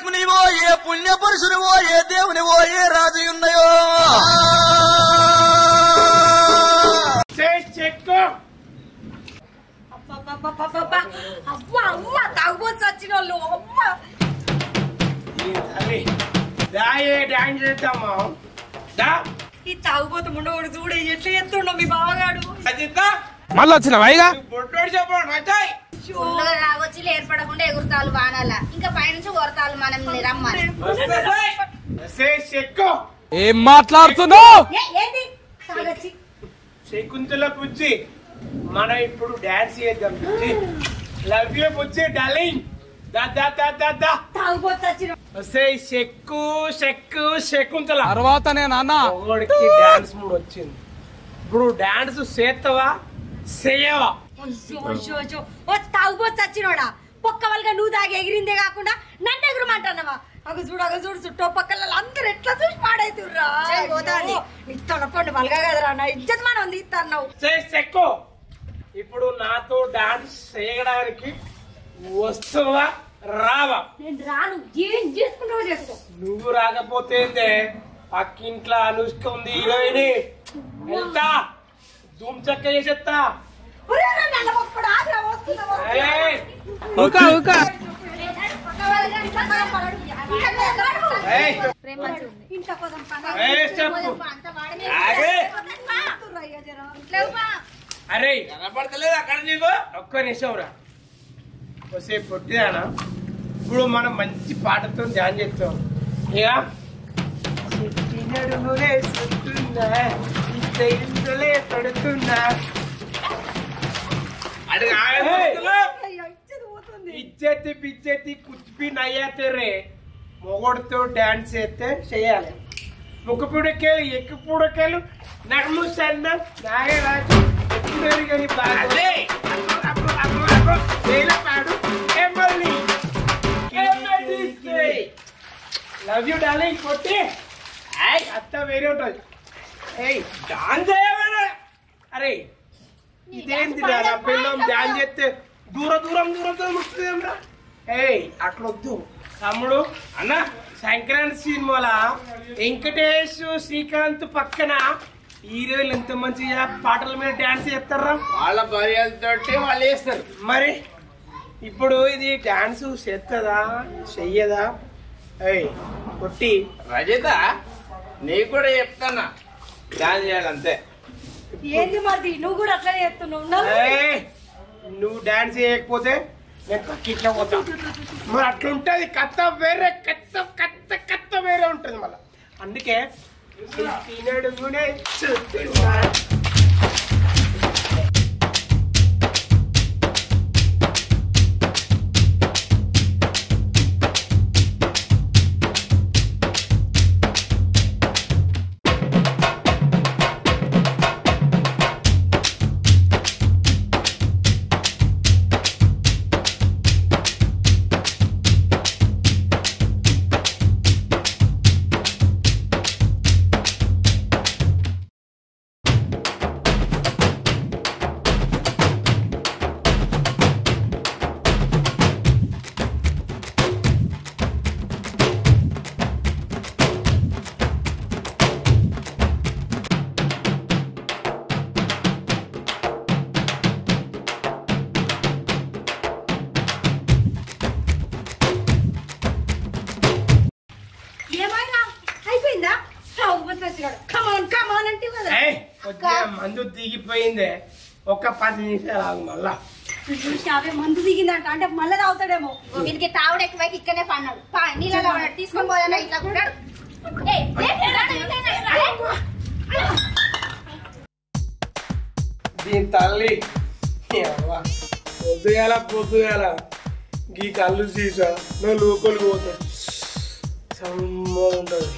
పుణ్యాత్మునివో ఏ పుణ్య పురుషునివో ఏ దేవునివో ఏ రాజు ఉన్నాయో తాగుబోతు వచ్చిన వాళ్ళు ఈ తాగుబోతు ముండోడు చూడు ఎట్లా ఎత్తుండో మీ బావగాడు మళ్ళీ వచ్చిన వైగా రావచ్చి ఏర్పడకుండా ఎగురుతాలు వానాల ఇంకా పైనుంచి కొరతాలు మనం రమ్మని ఏం మాట్లాడుతున్నావు శకుంతల పుచ్చి మనం ఇప్పుడు డాన్స్ చేద్దాం పుచ్చి love you Puchchi darling శక్కు శక్కు Shakuntala తర్వాత నేను డాన్స్ మూడు వచ్చింది ఇప్పుడు డాన్స్ చేస్తావా చేయవా తాగుబోతు చచ్చినోడా పొక్క వాళ్ళగా నువ్వు దాగి ఎగిరిందే కాకుండా నన్ను ఎగురమంటున్నావా అగ చూడు చుట్టూ పక్కల అందరు ఎట్లా చూసి పాడైతుర్రా తొడపండి వల్గా కదరా నా ఇజ్జత్ మనం ఉంది ఇస్తున్నావు చెక్కు ఇప్పుడు నాతో డాన్స్ చేయడానికి వస్తావా రావా నేను రాను ఏం చేసుకుంటావో చేసుకో నువ్వు రాకపోతే పక్కింట్లో అనుష్క ఉంది హీరోయిన్ వెళ్తా ధూమ్ చక్క చేసేస్తా అరే కనపడతలేదు అక్కడ నీకు ఒక్క నిమిషం రా వస్తే పొట్టిదానా ఇప్పుడు మనం మంచి పాటతో ధ్యానం చేస్తాం ఇక పడుతున్నా ఇచ్చేతి పిచ్చేతి కుచ్చి నయ్యాతే రే మొగోడితో డాన్స్ చేస్తే చెయ్యాలి ముక్కు పుడకేలు ఎక్కు పుడకేలు నడుము సన్న నాగరాజు లవ్ యూ డార్లింగ్ కొట్టి అత్త వేరే ఉంటుంది డాన్స్ చేయమన్నా అరే ఇదేంటి నా పిల్లం డాన్స్ చేస్తే దూరం ముట్టుతుందా అట్లా వద్దు తమ్ముడు అన్న సంక్రాంతి సినిమాల వెంకటేష్ శ్రీకాంత్ పక్కన హీరోలు ఎంత మంచిగా పాటల మీద డాన్స్ చేస్తారా వాళ్ళ భార్యలతోటి వాళ్ళు వేస్తారు మరి ఇప్పుడు ఇది డాన్స్ చేస్తుందా చెయ్యదా కొట్టి రజిత నీకు కూడా చెప్తానా డాన్స్ చేయాలంతే ఏంది మరి నువ్వు కూడా అట్లనే చేస్తున్నావు నువ్వు డాన్స్ చేయకపోతే నేను పక్కిట్లో పోతా మరి అట్లుంటది కథ వేరే కథ వేరే ఉంటుంది మళ్ళీ అందుకే తినడుగునే చూస్తున్నా మందు దిగిపోయిందే ఒక్క 10 నిమిషాలు ఆగు మళ్ళా మందు దిగిందంట అంటే మళ్ళీ తాగుతాడేమో వీనికి తావుడు ఎక్కువ ఇక్కడనే పన్నాడు నీళ్ళలో తీసుకొని పోదా ఇట్లా కూడా దీని తల్లి పొద్దుగాల గీ కళ్ళు సీసా నా లోపలికి పోతాడు సమ్మగా ఉంటుంది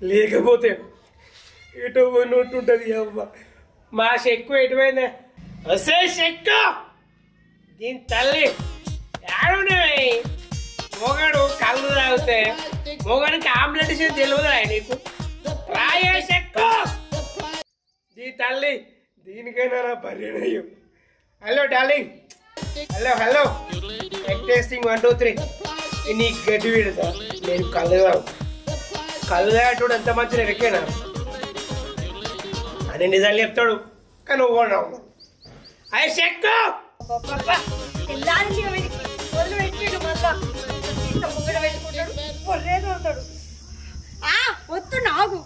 లేకపోతే ఎటో పోయినట్టు ఉంటుంది అవ్వ మా చెక్కు ఎటుపోయిందే వస్తే చెక్కు దీని తల్లి ఏడున్నాయి మొగడు కళ్ళు తాగితే మొగడికి ఆమ్లెట్ ఇచ్చేది తెలియదురా నీకు రాయే చెక్కు దీని తల్లి దీనికైనా నా పరిణయం హలో డార్లింగ్ హలో టెస్టింగ్ 1 2 3 నీ గడ్డి వీడతా నేను కళ్ళు తాగేటోడు ఎంత మంచి ఎక్కేనా అని నిజాలు చెప్తాడు కానీ ఓడవు అయ్యే చెక్కు వద్దు నాగు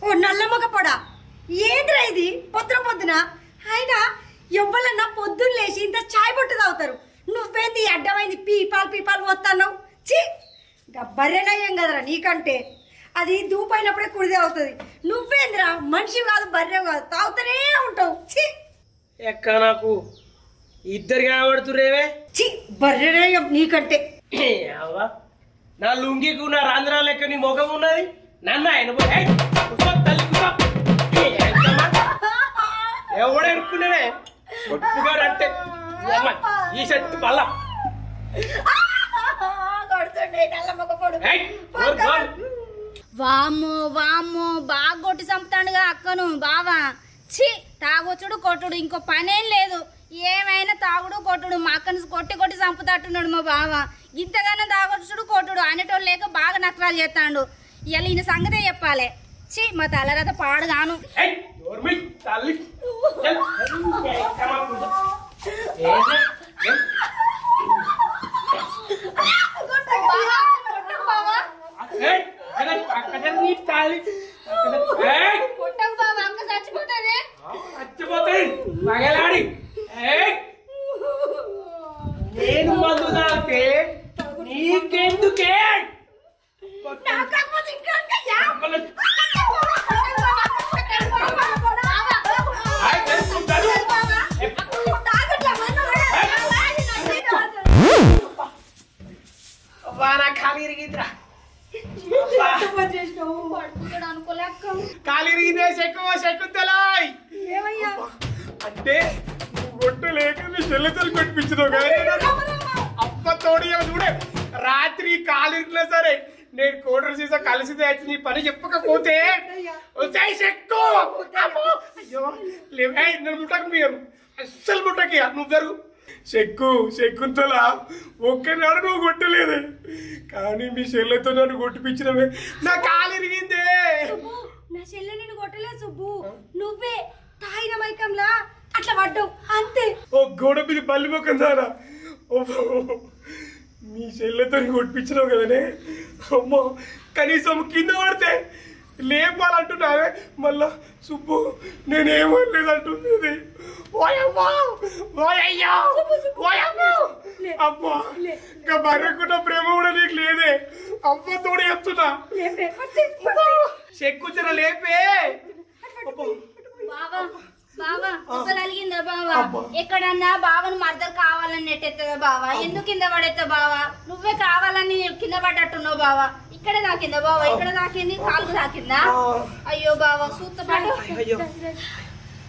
ఓ నల్లమ్మక పొడ ఏంద్రా ఇది పొద్దున అయినా ఎవ్వలన్నా పొద్దున్న లేచి ఇంత చాయ్ బొట్టు తాగుతారు నువ్వేంది అడ్డమైంది పీపాలు వస్తున్నావు చి బర్రెనయ్యం కదరా నీకంటే అది దూపైనప్పుడే కుడిదే అవుతుంది నువ్వేంద్రా మనిషి కాదు బర్రె కాదు తాగుతూనే ఉంటావు చి ఎక్క నాకు ఇద్దరు కనబడుతురేవే చి బర్రెనయ్యం నీకంటే నా లుంగికు నా రాంధ్రా లెక్క నీ ముఖం ఉన్నది నన్ను ఆయన ఎవడే అనుకున్నానే ఒట్టుగాడు అంటే ఈ చెట్టు మళ్ళా వామ్మో వామ్మో బాగా కొట్టి చంపుతాడుగా అక్కను బావా ఛీ తాగొచ్చుడు కొట్టుడు ఇంకో పనేం లేదు ఏమైనా తాగుడు కొట్టుడు మా అక్కను కొట్టి చంపుతాట్టున్నాడు మా బావ ఇంతగానో తాగొచ్చుడు కొట్టుడు అనేటోళ్ళు లేక బాగా నకరాలు చేస్తాడు ఇలా ఈయన సంగతే చెప్పాలి ఛీ మా తలరాత పాడుగాను నేను మందు తాగితే నీకెందుకే ఖాళీ ఇరిగిద్రా ఖాళీ ఇరిగితే చెక్కుతలాయ్ అంటే గొడ్డు లేక మీ చెల్లెతో కొట్టించడం కానీ అప్ప తోడి చూడే రాత్రి కాలిరిగినా సరే నేను కోటర్ సీసా కలిసి తెచ్చి నీ పని చెప్పకపోతే చెక్కు అయ్యో లేవే నేను ముట్టకు మీరు అస్సలు ముట్టకి నువ్వు జరుగు చెక్కుంతలా ఒక్కనాడు నువ్వు కొట్టలేదే కానీ మీ చెల్లెతో నన్ను కొట్టిపించినవే నా కాలిరిగిందే నా చెల్లె నేను కొట్టలేదు సుబ్బు నువ్వే తాగిన మైకంలా అట్లా పడ్డావు అంతే ఓ గోడ మీద బల్లి మొక్కం దానా మీ చెల్లెతో కొట్టిపించినావు కదనే అమ్మో కనీసం కింద పడితే లేపాలంటున్నావే మళ్ళా సుబ్బు నేనేమనలేదు అంటుంది అమ్మా ఇంకా బర్రెకున్న ప్రేమ కూడా నీకు లేదే అమ్మ తోడు చెప్తున్నా చెక్కుచ్చిన లేపే బావా అసలు అలిగిందా బావా ఎక్కడన్నా బావను మర్దలు కావాలని నెట్టెత్తదా బావా ఎందుకు కింద పడేస్తా బావా నువ్వే కావాలని కింద పడ్డట్టున్నావు బావా ఇక్కడే తాకిందా బావా ఇక్కడ తాకింది కాలు తాకిందా అయ్యో బావా సూత్తపాటు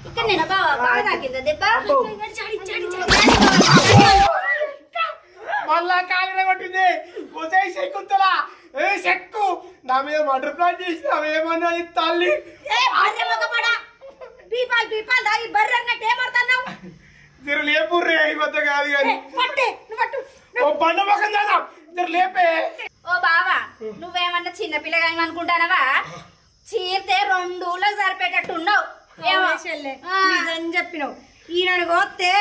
ఇక్కడ నేను బావా బాగా తాకిందా దెబ్బ మళ్ళా కాలిన కొట్టింది చెక్కుంతలా చెక్కు నా మీద మర్డర్ ప్లాన్ చేసినావేమన్నా తల్లి పీపాలు తాగి బర్రె అన్నట్టు ఏమడుతున్నావు జర లేపుర్రే అయిపోతా కాదు కానీ ఓ బండ మొక్కం దాదా జర లేపే ఓ బావా నువ్వేమన్నా చిన్న పిల్లగా అనుకుంటానవా చీరితే 2 ఊళ్ళకి సరిపెట్టట్టున్నావు నిజం చెప్పినావు ఈయన కోస్తే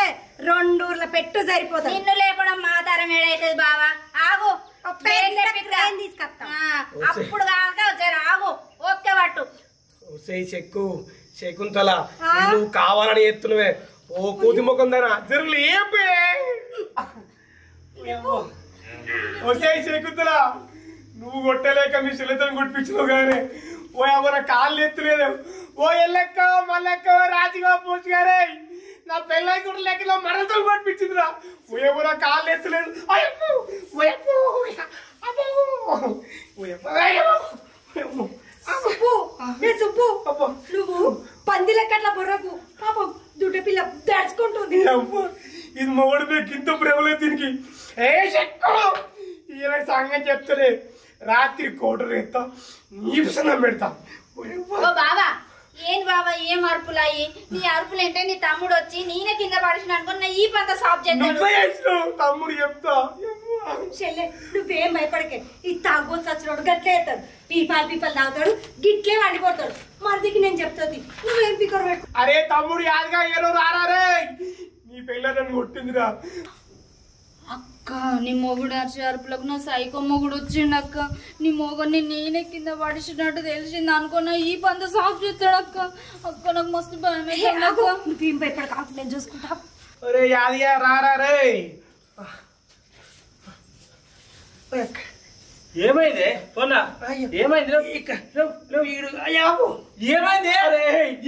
2 ఊర్ల పెట్టు సరిపోతుంది నిన్ను లేపడం మా తరం ఏడైతుంది బావా ఆగు తీసుకొస్తా అప్పుడు కాక జర ఆగు ఓకే పట్టు శకుంతల నువ్వు కావాలని ఎత్తునవే ఓ కోతి ముఖం దానా జర లేపే శకుంతల నువ్వు కొట్టలేక మీ చెల్లెతో కొట్టించినావు కానీ ఓ ఏమన్నా కాళ్ళు ఎత్తులేదు ఓ ఎల్లెక్క మల్లెక్క రాజుగా పూర్తిగారే నా పెళ్ళై కూడా లెక్కలో మరలతో కొట్టించిందిరా ఓ ఏమన్నా కాళ్ళు ఎత్తులేదు నువ్వు పంది లెక్కట్ల బొర్రకు పాపం దుడ్డ పిల్ల దడుచుకుంటుంది ఇది మొగడు మీకు ఇంత ప్రేమలే దీనికి ఏ చెక్కు ఈయన సంగం చెప్తానే రాత్రి కోటరు ఎత్తా నీ సన్నం పెడతా ఓ బావా ఏం బాబా ఏం అరుపులాయి నీ అరుపులు ఏంటే నీ తమ్ముడు వచ్చి నేనే కింద పడిసిన అనుకున్నా ఈ పంత సాఫ్ చేస్తాను తమ్ముడు చెప్తా చెల్లె నువ్వేం భయపడకే ఈ తాగుబోతు చచ్చినోడు గట్లే అవుతాడు పీపాలు తాగుతాడు గిట్లే వండిపోతాడు మరిదికి నేను చెప్తాది నువ్వేం పికర్ పెట్టు. అరే తమ్ముడు యాదగా ఏదో రారే నీ పిల్ల నన్ను కొట్టిందిరా. అక్క నీ మొగుడు అరుపులకు నా సైకో మొగుడు వచ్చిండు అక్క. నీ మొగుడిని నేనే కింద పడిచినట్టు తెలిసింది అనుకున్నా ఈ పంత సాఫ్ చేస్తాడు అక్క. అక్క నాకు మస్తు భయం అక్క. నువ్వేం భయపడక నేను చూసుకుంటా. అరే యాదగా రారా రే. ఏమైంది పోనా ఏమైంది ఏమైంది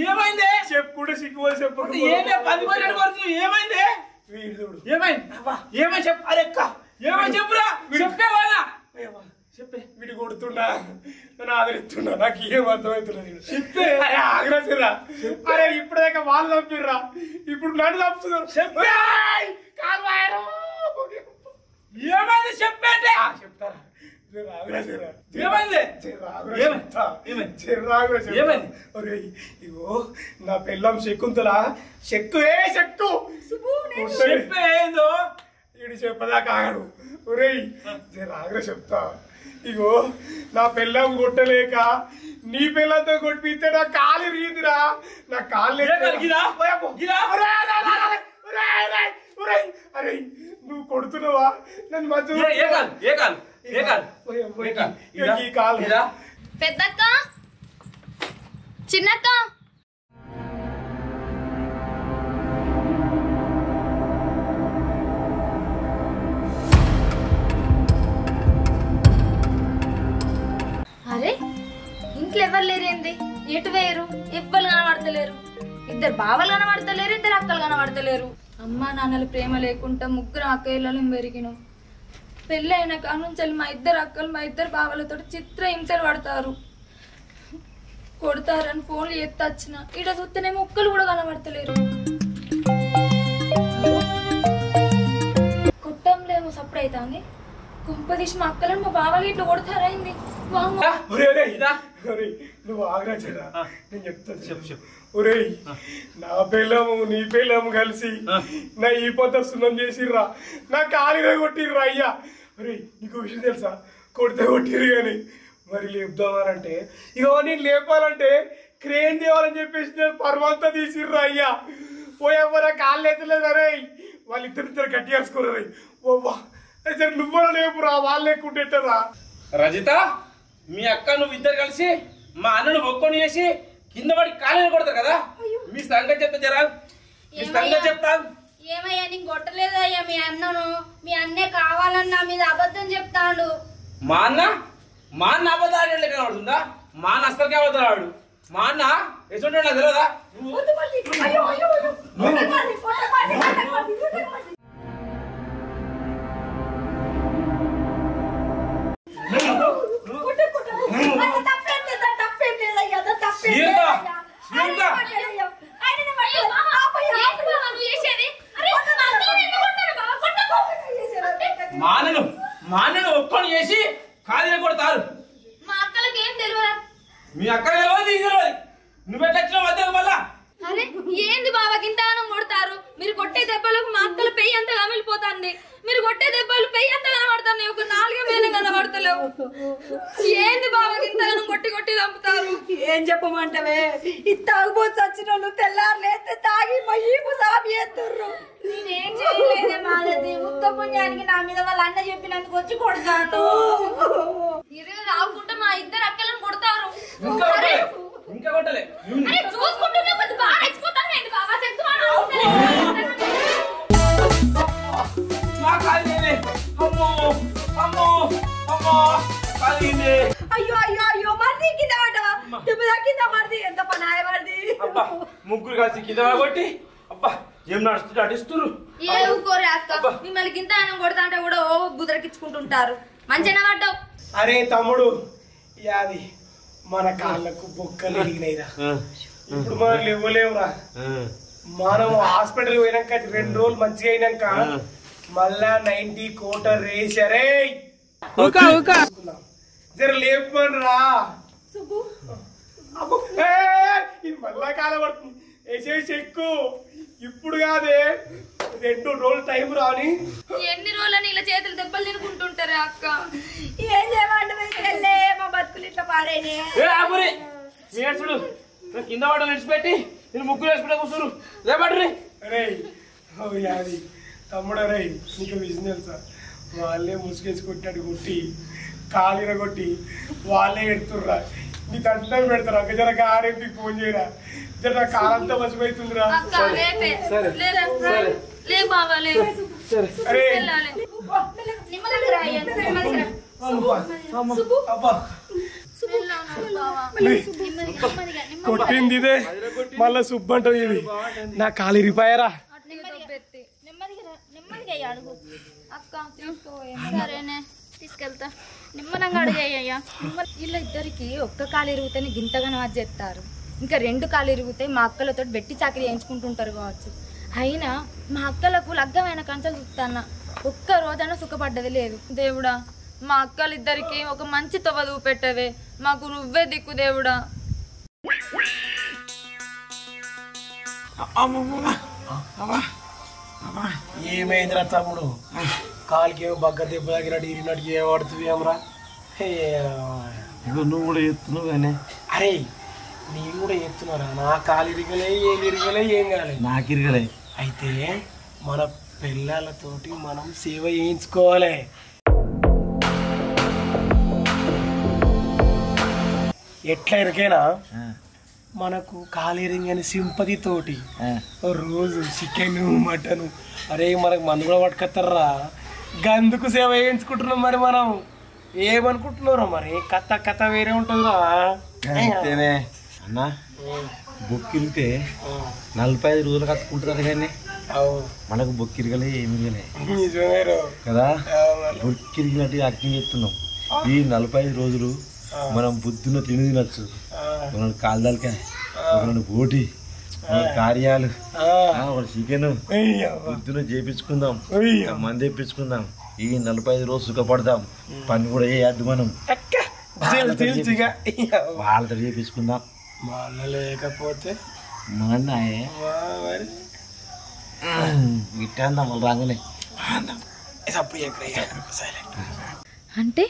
ఏమైంది చెప్పుడు సిగ్గు చెప్పు ఏమైంది ఏమైంది ఏమై చెప్పు అరే ఏమై చెప్పురా చెప్పేవాళ్ళ చెప్పే వీడి కొడుతున్నా నన్ను ఆదరిస్తున్నా నాకు ఏం అర్థమవుతున్నది చెప్పే. అరే ఆగ్రహరా అరే ఇప్పుడేక వాళ్ళు చంపిర్రా ఇప్పుడు నన్ను చంపుతున్నారు. ఏమైంది చెప్పండి చెప్తారా ఇగో నా పెళ్ళం శకుంతల చెక్కు చెప్పేందో ఈడు చెప్పదాకా ఆగడు. ఒరేయ్ రాగరా చెప్తా. ఇగో నా పెళ్ళం కొట్టలేక నీ పిల్లలతో కొట్టిస్తే నా కాలు రీదిరా. నా కాళ్ళు అరే నువ్వు కొడుతున్నావా నన్ను మధ్య పెద్దక్క చిన్నక్క అరే ఇంట్లో ఎవరు లేరేంది ఎటు వేయరు ఎవ్వరు కనబడతలేరు. ఇద్దరు బావలు కనబడతలేరు ఇద్దరు అక్కలు కనబడతలేరు. అమ్మా నాన్నల ప్రేమ లేకుండా ముగ్గురు అక్కయ్యలను పెరిగినాం. పెళ్ళి అయిన కానుంచి మా ఇద్దరు అక్కలు మా ఇద్దరు బావలతో చిత్ర హింసలు పడతారు. కొడతారని ఫోన్లు ఎత్తొచ్చిన ఈడ చూస్తేనే మొక్కలు కూడా కనబడతలేరు. కొట్టంలేమో సప్పుడు అవుతుంది. గుంప తీసి మా అక్కలను మా బావలు ఇట్లా కొడతారైంది. నువ్వు ఆగ్రా చెరా నేను చెప్తాను చెప్పు. ఒరేయ్ నా పిల్లము నీ పిల్లము కలిసి నా ఈ పొద్దు సున్నం చేసిర్రా. నా కాలిగా కొట్టిర్రా అయ్యా. ఒరే నీకు విషయం తెలుసా కొడితే కొట్టిర్రు కానీ మరి లేపుదామనంటే ఇగో నేను లేపాలంటే క్రేన్ తేవాలని చెప్పేసి పర్వంతా తీసిర్రా అయ్యా. పోయవ్వ నా కాళ్ళు ఎత్తలేదు. అరే వాళ్ళిద్దరిద్దరు గట్టి వేసుకోరు. ఓవ్వా అయితే నువ్వు లేపురా వాళ్ళు లేకుంటేరా. రజిత మీ అక్క నువ్వు ఇద్దరు కలిసి మా అన్నను ఒక్కొని చేసి కింద పడి కాలేజీ కొడతారు కదా. మీ సంగతి చెప్తా జరా మీ సంగతి చెప్తాను. ఏమయ్యా నేను కొట్టలేదయ్యా మీ అన్నను. మీ అన్నే కావాలని నా మీద అబద్ధం చెప్తాడు. మా అన్న అబద్ధాలు కనబడుతుందా? మా అన్న అసలుకే అబద్ధాడు. మా అన్న ఎటువంటి నాకు తెలియదా? మానను ఒక్కని చేసి కాలేజీ కొడతారు. మా అక్కలకి ఏం తెలియదు. మీ అక్క తెలియదు నువ్వెట్లా మధ్య మళ్ళా. అరే ఏంది బావా గింతగానం కొడతారు? మీరు కొట్టే దెబ్బలకు మా అక్కల పెయ్యి అంత కమిలిపోతుంది. మీరు కొట్టే దెబ్బలు పెయ్యి అంత కనబడుతుంది. ఒక 4 వేలు కనబడతలేవు. ఏంది బావా గింతగానం కొట్టి కొట్టి చంపుతారు? ఏం చెప్పమంటవే ఈ తాగుబోతు చచ్చినోళ్ళు తెల్లారు లేస్తే తాగి మయ్యకు సాబి ఎత్తుర్రు. నేనేం చేయలేదే మాలది. ఉత్త పుణ్యానికి నా మీద వాళ్ళ అన్న చెప్పినందుకు వచ్చి కొడతాను. ఇరుగు రావుకుంటే మా ఇద్దరు అక్కలను కొడతారు. ఇంకా కొట్టలే చూసుకుంటున్నా కొద్ది బాగా ఎక్కిపోతాను. ఏంటి బాబా చెప్తున్నాను. అయ్యో అయ్యో అయ్యో మరిది కింద పడ్డవా? దెబ్బ కింద మరిది ఎంత పనాయ మరిది. ముగ్గురు కలిసి కింద కొట్టి అబ్బా ఏం నడుస్తుంది అడిస్తున్నారు. ఏ ఊకోరే అక్క మిమ్మల్ని గింత అన్నం కొడతా అంటే కూడా ఓ బుదరకిచ్చుకుంటుంటారు. మంచిగా పడ్డావు. అరే తమ్ముడు యాది మన కాళ్ళకు బొక్కలు ఎరిగినాయిరా. ఇప్పుడు మనం ఇవ్వలేవురా. మనం హాస్పిటల్ పోయినాక 2 రోజులు మంచిగా అయినాక మళ్ళా 90 కోటర్ రేసరే జర లేపమనరా. ఇది మళ్ళా కాలం పడుతుంది. వేసేసి ఎక్కువ ఇప్పుడు కాదే 2 రోజులు టైం రాని. ఎన్ని రోజులని ఇలా చేతులు దెబ్బలు తినుకుంటుంటారా అక్క? ఏం చేయమంటే మా బతుకులు ఇట్లా పాడైనే. చూడు కింద వాటలు విడిచిపెట్టి నేను ముగ్గురు వేసుకుంటే కూర్చోరు రేపటి రే యాది తమ్ముడు రే నీకు విషయం తెలుసా? వాళ్ళే ముసుగేసి కొట్టాడు కొట్టి కాలిన కొట్టి వాళ్ళే ఎడుతుర్రా. నీకు అంతా పెడతారా జర ఆరేపి ఫోన్ చేయరా జర కాలంతా మసిపోతుందిరా. అరే కొట్టింది ఇదే మళ్ళా సుబ్బు అంటది. ఇది నా కాలు ఇరిపాయరా. సరేనే తీసుకెళ్తా నిమ్మనంగా అడిగయ్యా. వీళ్ళ ఇద్దరికి ఒక్క కాలు ఇరుగుతేనే గింతగానో అది చేస్తారు, ఇంకా 2 కాలు ఇరుగుతే మా అక్కలతో వెట్టి చాకరీ చేయించుకుంటుంటారు కావచ్చు. అయినా మా అక్కలకు లగ్గమైన కంచెలు చూస్తాన్న ఒక్క రోజైనా సుఖపడ్డది లేదు. దేవుడా మా అక్కలిద్దరికి ఒక మంచి తొవ్వ చూపెట్టవే, మాకు నువ్వే దిక్కు దేవుడా. ఏమైందిరా తమ్ముడు? కాలుకి ఏమో బగ్గ దెబ్బ తగినట్టు ఇరినట్టు ఏమడుతుంది ఏమరా? నువ్వు కూడా ఎత్తున్నావు కానీ. అరే నేను కూడా ఎత్తున్నారా? నా కాలు ఇరగలే ఏం కాలే. నాకు ఇరగలే. అయితే మన పిల్లలతోటి మనం సేవ చేయించుకోవాలి. ఎట్లా ఇరికేనా మనకు కాలేరింగని సింపతి తోటి రోజు చికెన్ మటన్ అరే మనకు మందు కూడా పట్టుకొస్తారా గందుకు సేవ చేయించుకుంటున్నాం. మరి మనం ఏమనుకుంటున్నారా? మరి కథ వేరే ఉంటుందిరా అన్నా. బొక్కిరిగితే 45 రోజులు కట్టుకుంటున్నారు కానీ మనకు బొక్కిరిగలే ఏమిగలే కదా. బొక్కిరిగినట్టు యాక్టింగ్ చేస్తున్నాం. ఈ 45 రోజులు మనం బుద్ధిన తిని తినచ్చు. మన కాల్దాలకాయ, మన బోటి, మన కార్యాలు, మన చికెన్ బుద్ధిన చేపించుకుందాం, మంది తెప్పించుకుందాం. ఈ 45 రోజులు సుఖపడదాం. పని కూడా వేయద్దు మనం. వాళ్ళతో చేపించుకుందాం. వాళ్ళ లేకపోతే మన ఇట్టందాం వాళ్ళు రాగానే. అంటే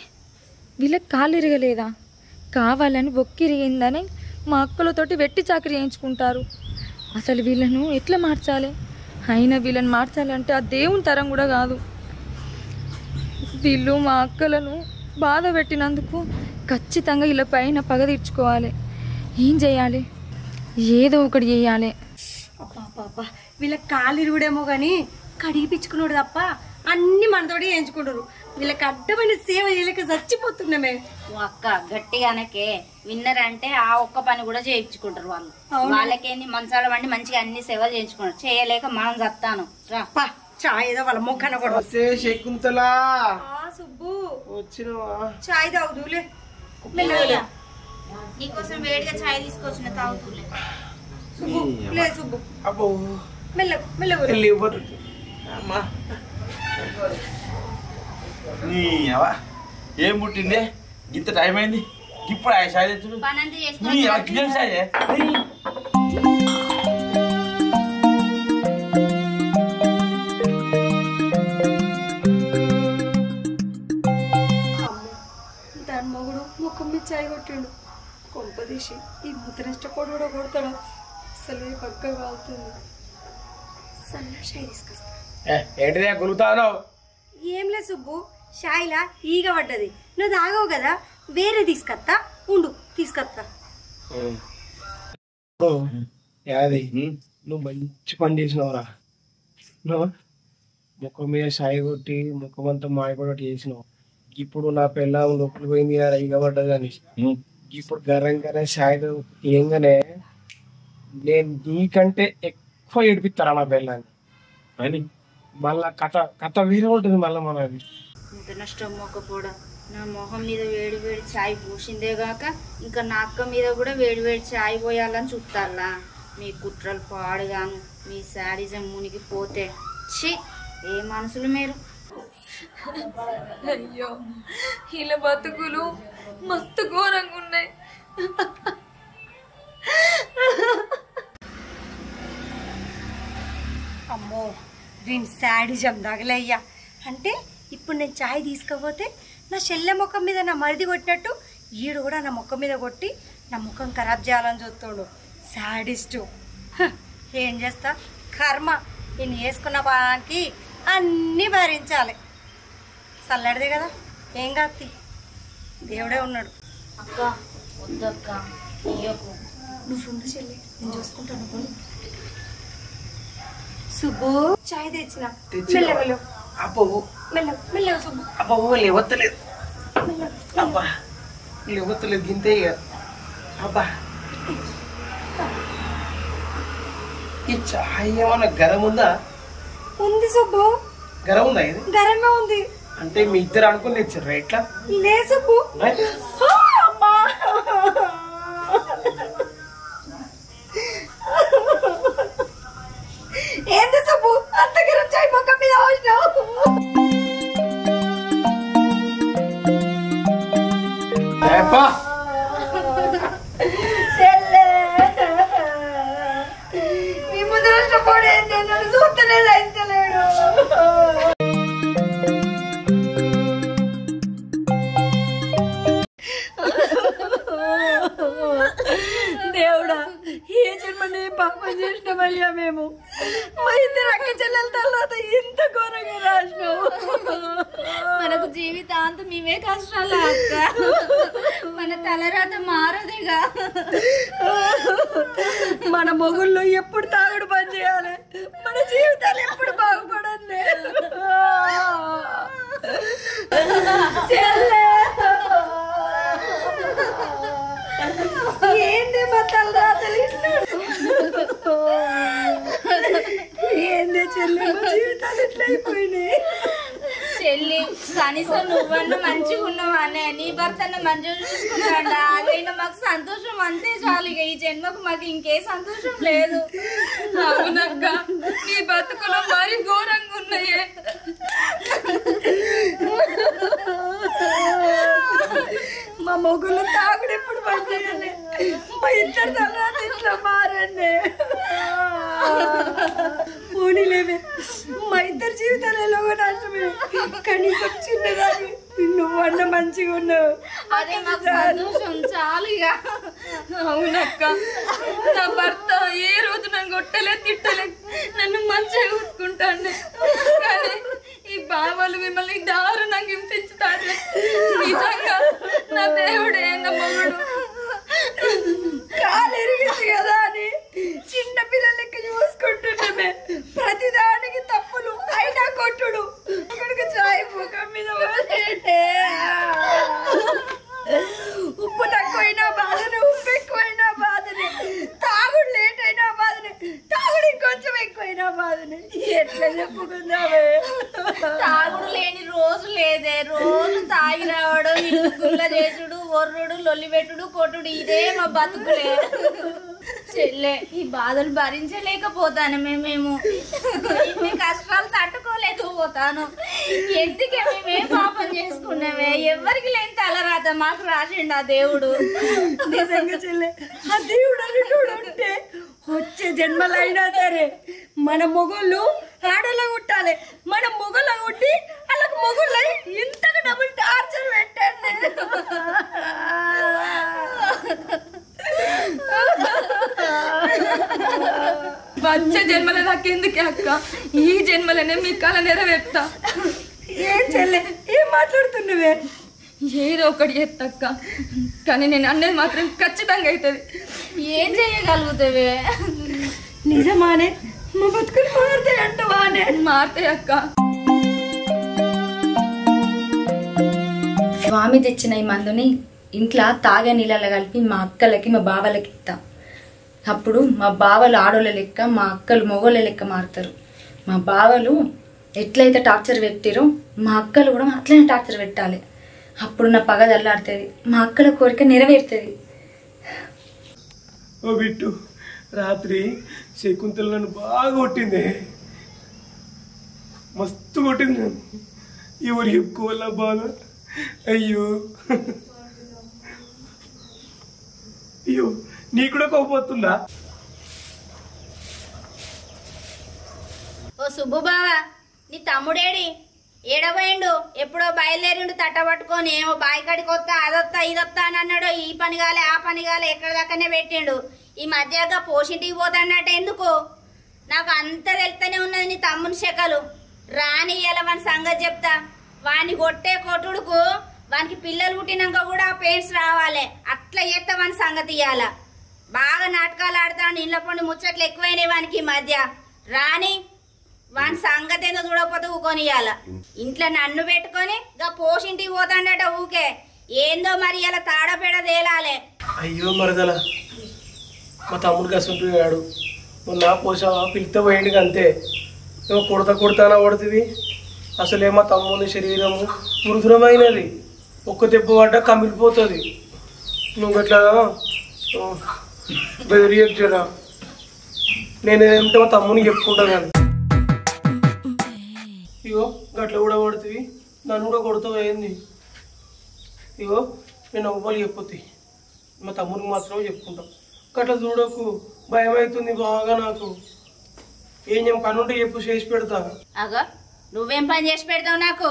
వీళ్ళకి కాలు ఇరగలేదా? కావాలని బొక్కిరిగిందని మా అక్కలతోటి వెట్టి చాకరీ చేయించుకుంటారు. అసలు వీళ్ళను ఎట్లా మార్చాలి? అయినా వీళ్ళని మార్చాలంటే ఆ దేవుని తరం కూడా కాదు. వీళ్ళు మా అక్కలను బాధ పెట్టినందుకు ఖచ్చితంగా వీళ్ళ పైన పగ తీర్చుకోవాలి. ఏం చేయాలి? ఏదో ఒకటి చేయాలి. అబ్బా వీళ్ళకి కాలు ఇరుగుడేమో కానీ కడిగిపించుకున్నాడు తప్ప అన్ని మనతోటి చేయించుకుంటారు. వీళ్ళకి అడ్డమైన సేవ వీళ్ళకి చచ్చిపోతున్నామే. అక్క గట్టిగానకే విన్నరంటే ఆ ఒక్క పని కూడా చేయించుకుంటారు వాళ్ళు. వాళ్ళకేంది మంచాల వండి మంచిగా అన్ని సేవలు చేయించుకుంటారు. చేయలేక మనం చెప్తాను రా. చాయ్ ఏదో వాళ్ళ మొక్కన కూడా శకుంతలా సుబ్బు వచ్చినవా? చాయ్ తాగుదులే. నీకోసం వేడిగా చాయ్ తీసుకొచ్చిన తాగుతులే. సుబ్బు లే సుబ్బు. అబ్బో మెల్ల అమ్మా ఏం పుట్టిందే? ఇంత టైం అయింది ఇప్పుడు ఆ షాయి తెచ్చుడు. పనంతా చేసుకొని షాయే దాని మొగుడు ముఖం మీద చాయ్ కొట్టిండు. కొంపదీసి ఈ ముద్రష్టపోడు కూడా కొడతాడు. అసలు పక్క కాలుతుంది. సన్న షాయ్ తీసుకొస్తా. ఏంటిదే గులుతాను? ఏం లే సుబ్బు, షాయిలా ఈగ పడ్డది. నువ్వు తాగవు కదా, వేరే తీసుకొస్తా. ఉండు తీసుకొస్తా. యాది నువ్వు మంచి పని చేసినావురా. ముఖం మీద షాయి కొట్టి ముఖం అంతా మాయపడటి చేసినావు. ఇప్పుడు నా పిల్ల నొప్పులు పోయింది కదా ఈగ పడ్డది అని. ఇప్పుడు గరంగానే షాయి ఏంగానే నేను నీకంటే ఎక్కువ ఏడిపిస్తారా నా పిల్లని. మళ్ళా కథ వేరే ఉంటుంది. మళ్ళీ మనది ఇంత నష్టం మొక్కపోవడం. నా మొహం మీద వేడి వేడి చాయ్ పోసిందే గాక ఇంకా నా అక్క మీద కూడా వేడి వేడి చాయ్ పోయాలని చూస్తారా? మీ కుట్రలు పాడుగాను, మీ శాడిజం మునిగిపోతే ఛీ ఏ మనసులు మీరు. అయ్యో ఇలా బతుకులు మస్తు ఘోరంగా ఉన్నాయి. అమ్మో వీని శాడిజం తగలయ్యా. అంటే ఇప్పుడు నేను చాయ్ తీసుకపోతే నా చెల్లె ముఖం మీద నా మరిది కొట్టినట్టు ఈడు కూడా నా ముఖం మీద కొట్టి నా ముఖం ఖరాబ్ చేయాలని చూస్తాడు. శాడిస్టు. ఏం చేస్తా, కర్మ. నేను వేసుకున్న పానానికి అన్నీ భరించాలి. చల్లడిదే కదా, ఏం కాదు, దేవుడే ఉన్నాడు. అక్క వద్దక్క ఇయ్యకు. నువ్వు ఉండు చెల్లి, నేను చూసుకుంటాను. సుబ్బు చాయ్ తెచ్చిన. మెల్లగలు మెల్లగా సుబ్బు. అబ్బో లేవత్తలేదు. అబ్బా లేవత్తలేదు గింతే ఇక. అబ్బా ఈ చాయ్ ఏమన్నా గరం ఉందా? ఉంది సుబ్బు, గరం ఉందా? ఇది గరంగా ఉంది. అంటే మీ ఇద్దరు అనుకుని తెచ్చారు ఎట్లా? లే సుబ్బు. అమ్మా ఏంది సుబ్బు అంత గరం చాయ్ ముఖం మీద పోసినావు? నీ ముందు నష్టపోడేంది, నన్ను చూస్తలేదు అయితలేడు. దేవుడా, ఏ జన్మని పాపం చేసినామయ్యా మేము. మా ఇద్దరు అక్క చెల్లెల తర్వాత ఇంత ఘోరంగా రాసినావు. మనకు జీవితాంతం ఇవే కష్టాలు అక్క. మన తలరాత మారదిగా. మన మొగుళ్ళు ఎప్పుడు తాగుడు పని చేయాలి, మన జీవితాలు ఎప్పుడు బాగుపడాలి. ఏంది మా తలరాతలు ఏంది చెల్లి, మా జీవితాలు ఎట్లా అయిపోయినాయి. చెల్లి కనీసం నువ్వన్నా మంచిగా ఉన్నావానే, నీ భర్తన్న మంచిగా చూసుకుంటాడా, అదైనా మాకు సంతోషం అంతే చాలు. ఇక ఈ జన్మకు మాకు ఇంకే సంతోషం లేదు. అవునక్క, నీ బతుకులు మరి ఘోరంగా ఉన్నాయే. మా మొగులు తాగుడు ఎప్పుడు పనిచేయాలి, మా ఇద్దరు తర్వాత ఇట్లా మారండి. పోనీలేవే, మా ఇద్దరు జీవితాలు ఎలాగో నష్టమే. కనీసం చిన్నదాన్ని నువ్వన్న మంచిగా ఉన్నావు, అదే మాకు సంతోషం చాలు. ఇక అవునక్క, నా భర్త ఏ రోజు నన్ను కొట్టలే తిట్టలే, నన్ను మంచిగా చూసుకుంటాను. కానీ ఈ బావాలు మిమ్మల్ని దారుణంగా హింసించుతారు. నిజంగా నా దేవుడే, నా మొగుడు కాలెరిగింది కదా అని చిన్న పిల్లలకి చూసుకుంటున్నామే. ప్రతిదానికి తప్పులు అయినా కొట్టుడు. ఇక్కడికి చాయ్ ముఖం మీద ఉప్పు తక్కువైనా బాధనే, ఉప్పు ఎక్కువైనా బాధనే, తాగుడు లేట్ అయినా బాధనే, తాగుడు ఇంకొంచెం ఎక్కువైనా బాధనే. ఎట్లా చెప్పుకుందామే? తాగుడు లేని రోజు లేదే. రోజు తాగి రావడం, గుల్ల చేసుడు, ఒర్రుడు, లొల్లి పెట్టుడు, కొట్టుడు, ఇదే మా బతుకులే. చెల్లె, ఈ బాధలు భరించలేకపోతాను. మేము మీ కష్టాలు తట్టుకోలేకపోతాను. ఎందుకే మేమేం పాపం చేసుకున్నామే? ఎవరికి లేని తలరాత మాకు రాసిండు ఆ దేవుడు. నిజంగా చెల్లె, ఆ దేవుడు అనేటోడు ఉంటే వచ్చే జన్మలైనా సరే మన మొగోళ్ళు ఆడలో ఉంటాలి. మన మొగోళ్ళ ఉండి వాళ్ళకి మొగోళ్ళై ఇంతకు డబుల్ టార్చర్ పెట్టండి. వచ్చే జన్మలో నాకెందుకే అక్క, ఈ జన్మలోనే మీ కళ నెరవేర్తా. ఏం చెల్లె, ఏం మాట్లాడుతున్నావే? ఏదో ఒకటి చేస్తక్క, కానీ నేను అన్నది మాత్రం ఖచ్చితంగా అవుతుంది. ఏం చేయగలుగుతావే? నిజమానే మా బతుకులు మారుతాయి అంటవానే? మారుతాయి అక్క. స్వామి తెచ్చిన ఈ మందుని ఇంట్లో తాగే నీళ్ళలో కలిపి మా అక్కలకి మా బావలకి ఇస్తా. అప్పుడు మా బావలు ఆడోళ్ళ లెక్క, మా అక్కలు మొగోళ్ళ లెక్క మారుతారు. మా బావలు ఎట్లయితే టార్చర్ పెట్టారో మా అక్కలు కూడా అట్లనే టార్చర్ పెట్టాలి. అప్పుడు నా పగ చల్లారుతుంది, మా అక్కల కోరిక నెరవేరుతుంది. ఓ బిట్టు, రాత్రి శకుంతల నన్ను బాగా కొట్టింది, మస్తు కొట్టింది నన్ను. ఎవరు చెప్పుకోవాల బాధ? అయ్యో అయ్యో, నీ కూడా కోపం వస్తుందా? ఓ సుబ్బు బావా నీ తమ్ముడేడి ఏడబోయిండు ఎప్పుడో బయలుదేరిండు తట్ట పట్టుకొని ఏమో బాయికాడికి వస్తా అదొత్తా ఇదొత్తా అని అన్నాడు ఈ పని కాలే ఆ పని కాలే ఎక్కడ దాకానే పెట్టిండు ఈ మధ్యగా పోషింటికి పోతాడట ఎందుకు నాకు అంత తెలుస్తూనే ఉన్నది నీ తమ్ముని శకలు రాని ఇయ్యాల వాని సంగతి చెప్తా వాని కొట్టే కొట్టుడుకు వానికి పిల్లలు పుట్టినాక కూడా పెయిన్స్ రావాలి అట్లా చేస్తా వాని సంగతి ఇయ్యాల బాగా నాటకాలు ఆడతాడు ఇంట్లో పండు ముచ్చట్లు ఎక్కువైనాయి వానికి ఈ మధ్య రాని వాని సంగతి ఏదో చూడకపోతే ఊకొనియాల ఇంట్లో నన్ను పెట్టుకొని గా పోషింటికి పోతాడట ఊకే ఏందో మరి ఇలా తాడపేడ తేలాలే. అయ్యో మరదల మా తమ్ముడు కసుంటున్నాడు మొన్న పోసావా పిలితే పోయింది అంతే ఏమో కొడతానా కొడుతుంది అసలే మా తమ్ముని శరీరము మృదురమైనది ఒక్క దెబ్బ పడ్డ కమిలిపోతుంది నువ్వు గట్లా బెదిరియరా నేనేంటే మా తమ్ముని చెప్పుకుంటా కానీ ఇగో గట్ల కూడా కొడుతుంది నన్ను కూడా కొడుతావు ఏంది ఇగో నేను అవ్వాలి చెప్పొద్ది మా తమ్మునికి మాత్రమే చెప్పుకుంటాం గట్ల చూడకు భయం అవుతుంది బాగా నాకు ఏం పని ఉంటే చెప్పు చేసి పెడతా. అగో నువ్వేం పని చేసి పెడతావు నాకు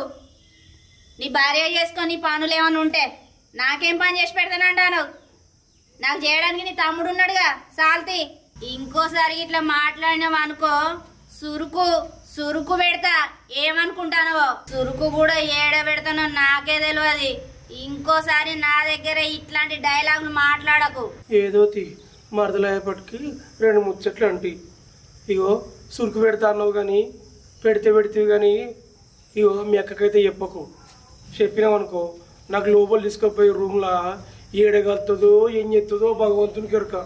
నీ భార్య చేసుకొని నీ పనులు ఏమైనా ఉంటే నాకేం పని చేసి పెడతానంటాను నాకు చేయడానికి నీ తమ్ముడు ఉన్నాడుగా సాల్తి ఇంకోసారి ఇట్లా మాట్లాడినావు అనుకో సురుకు పెడతా ఏమనుకుంటానో సురుకు కూడా ఏడ పెడతానో నాకే తెలియదు ఇంకోసారి నా దగ్గర ఇట్లాంటి డైలాగులు మాట్లాడకు. ఏదో మరదలయ్యేపటికి రెండు ముచ్చట్లు అంటి ఇగో సురుకు పెడతా అన్నావు కానీ పెడితే కానీ ఇగో మీ అక్కకైతే చెప్పకు చెప్పినావనుకో నాకు లోపల తీసుకుపోయి రూమ్లో ఏడగలుతుందో ఏం చేస్తుందో భగవంతునికి ఎరుక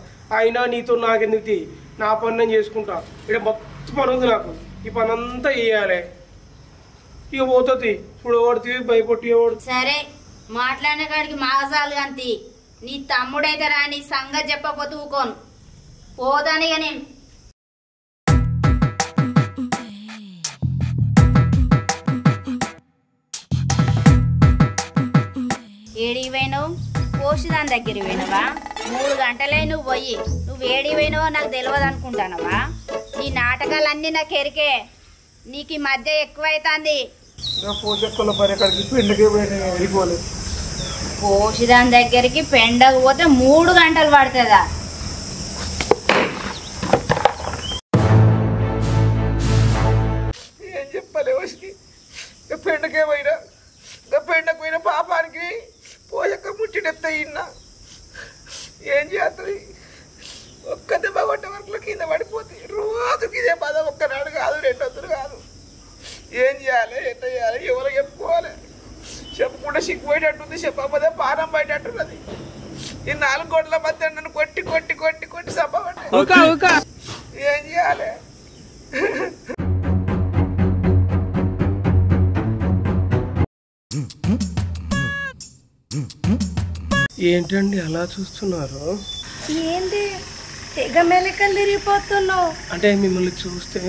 అయినా నీతో నాకెందుకు నా పని నేను చేసుకుంటా ఇక్కడ మొత్తం పని ఉంది నాకు ఈ పని అంతా వేయాలి ఇక పోతుంది చూడబడుతుంది భయపట్టి సరే మాట్లాడిన కాడికి మాగజాలు అంతి నీ తమ్ముడైతే రా నీ సంగతి చెప్పకపోతే ఊకోను పోదానిగా నేను ఏడికి పోయినావు పోషిదాని దగ్గర పోయినవా 3 గంటలే నువ్వు పోయి నువ్వు ఏడికి పోయినావో నాకు తెలియదు అనుకుంటానవా నీ నాటకాలన్నీ నాకు ఎరికే నీకు ఈ మధ్య ఎక్కువైతుంది పోషిదాని దగ్గరికి పెండకు పోతే 3 గంటలు పడుతుందా ఏం చెప్పలే వచ్చి పెండకే పోయినా పెండకు పోయిన పాపానికి పోయక ముచ్చిడెత్త ఇన్నా ఏం చేస్తుంది ఒక్క దెబ్బ కొట్టే వరకు కింద పడిపోతుంది రోజుకి ఇదే బాధ ఒక్కనాడు కాదు 2 వద్దులు కాదు ఏం చేయాలి ఎట్లా చేయాలి ఎవరు చెప్పుకోవాలి చెప్పుకుంటే సిగ్గుపోయేటట్టుంది చెప్పకపోతే పానం బయటట్టున్నది ఈ 4 కోట్ల మధ్య నన్ను కొట్టి సబ్బ ఏం చేయాలి ఏంటండి అలా చూస్తున్నారు ఏంది తెగ మెలకలు తిరిగిపోతున్నావు అంటే మిమ్మల్ని చూస్తే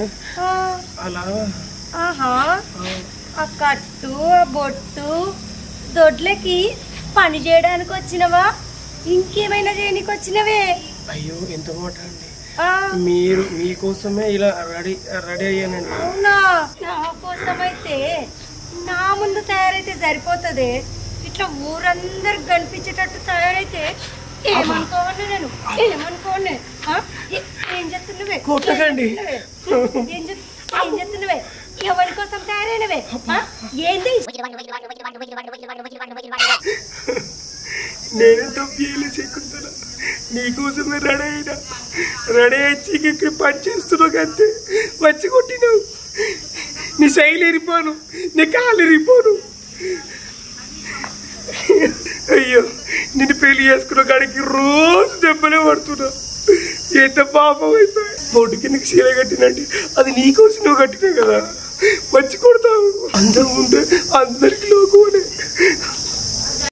అలా ఆహా ఆ కట్టు ఆ బొట్టు దొడ్లకి పని చేయడానికి వచ్చినవా ఇంకేమైనా చేయడానికి వచ్చినవే అయ్యో ఎంత మాట అండి మీరు మీకోసమే ఇలా రెడీ అయ్యానండి అవునా నా కోసమైతే నా ముందు తయారైతే సరిపోతుంది ఇట్లా ఊరందరు కనిపించేటట్టు తయారైతే ఏమనుకోవాలి నేను ఏమనుకోండి ఏం చెప్తున్నవే కొట్టకండి ఏం చెప్తున్నవే ఎవరి కోసం తయారైనవే ఏంది నేను తప్పేలు చెక్కుంటున్నా నీకోసమే రెడీ అయ్యి పని చేస్తున్నావు అంతే వచ్చి కొట్టినావు నీ శైలి ఎరిపోను నీ కాలు ఎరిపోను అయ్యో నిన్ను పెళ్లి చేసుకున్న కాడికి రోజు దెబ్బలే పడుతున్నా ఎంత పాపం అయిపోయి బొడ్డుకి నీకు చీర కట్టినంటే అది నీకోసం నువ్వు కట్టినావు కదా మంచి కొడతావు అందం ఉంటే అందరికి లోకమనే